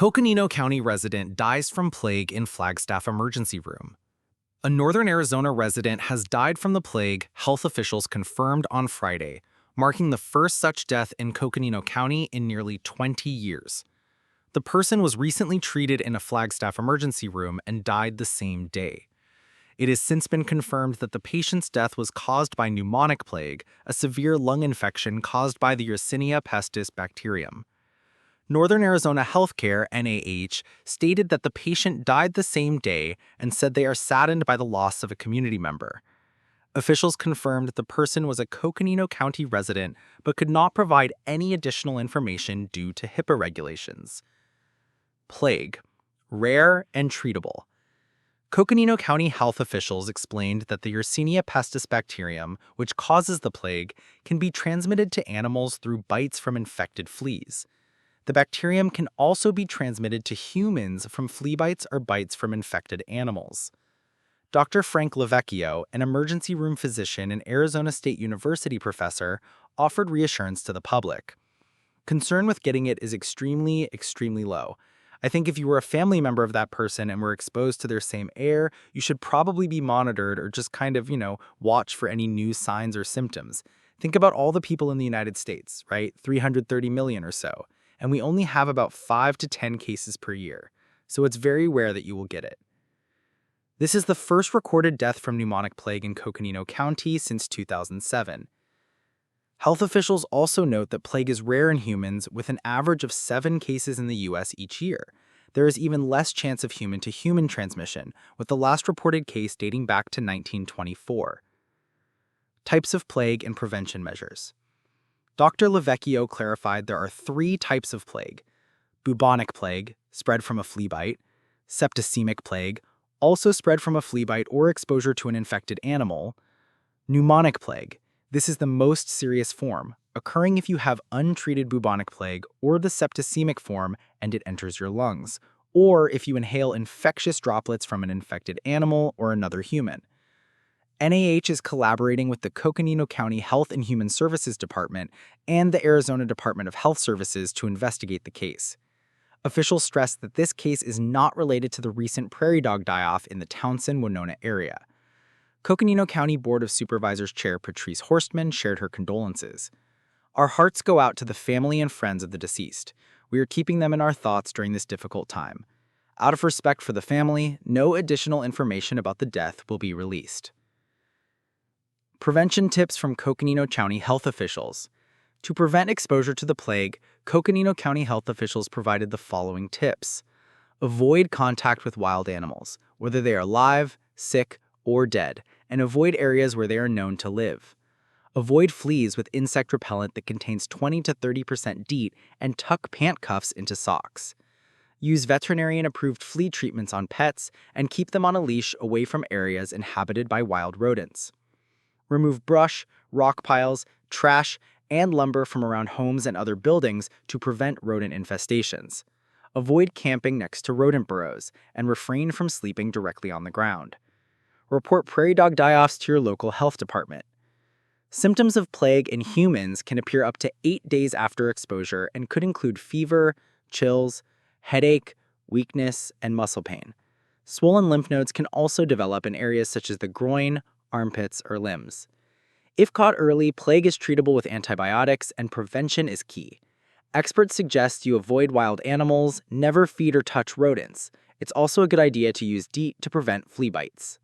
Coconino County resident dies from plague in Flagstaff emergency room. A northern Arizona resident has died from the plague, health officials confirmed on Friday, marking the first such death in Coconino County in nearly 20 years. The person was recently treated in a Flagstaff emergency room and died the same day. It has since been confirmed that the patient's death was caused by pneumonic plague, a severe lung infection caused by the Yersinia pestis bacterium. Northern Arizona Healthcare, NAH, stated that the patient died the same day and said they are saddened by the loss of a community member. Officials confirmed the person was a Coconino County resident but could not provide any additional information due to HIPAA regulations. Plague: rare and treatable. Coconino County health officials explained that the Yersinia pestis bacterium, which causes the plague, can be transmitted to animals through bites from infected fleas. The bacterium can also be transmitted to humans from flea bites or bites from infected animals. Dr. Frank Lavecchio, an emergency room physician and Arizona State University professor, offered reassurance to the public. Concern with getting it is extremely low. I think if you were a family member of that person and were exposed to their same air, you should probably be monitored or just watch for any new signs or symptoms. Think about all the people in the United States, right? 330 million or so. And we only have about 5 to 10 cases per year, so it's very rare that you will get it. This is the first recorded death from pneumonic plague in Coconino County since 2007. Health officials also note that plague is rare in humans, with an average of 7 cases in the U.S. each year. There is even less chance of human-to-human transmission, with the last reported case dating back to 1924. Types of plague and prevention measures. Dr. Lavecchio clarified there are 3 types of plague: bubonic plague, spread from a flea bite; septicemic plague, also spread from a flea bite or exposure to an infected animal; pneumonic plague. This is the most serious form, occurring if you have untreated bubonic plague or the septicemic form and it enters your lungs, or if you inhale infectious droplets from an infected animal or another human. NAH is collaborating with the Coconino County Health and Human Services Department and the Arizona Department of Health Services to investigate the case. Officials stressed that this case is not related to the recent prairie dog die-off in the Townsend-Winona area. Coconino County Board of Supervisors Chair Patrice Horstman shared her condolences. "Our hearts go out to the family and friends of the deceased. We are keeping them in our thoughts during this difficult time. Out of respect for the family, no additional information about the death will be released." Prevention tips from Coconino County health officials. To prevent exposure to the plague, Coconino County health officials provided the following tips. Avoid contact with wild animals, whether they are live, sick, or dead, and avoid areas where they are known to live. Avoid fleas with insect repellent that contains 20 to 30% DEET and tuck pant cuffs into socks. Use veterinarian-approved flea treatments on pets and keep them on a leash away from areas inhabited by wild rodents. Remove brush, rock piles, trash, and lumber from around homes and other buildings to prevent rodent infestations. Avoid camping next to rodent burrows and refrain from sleeping directly on the ground. Report prairie dog die-offs to your local health department. Symptoms of plague in humans can appear up to 8 days after exposure and could include fever, chills, headache, weakness, and muscle pain. Swollen lymph nodes can also develop in areas such as the groin, armpits, or limbs. If caught early, plague is treatable with antibiotics, and prevention is key. Experts suggest you avoid wild animals, never feed or touch rodents. It's also a good idea to use DEET to prevent flea bites.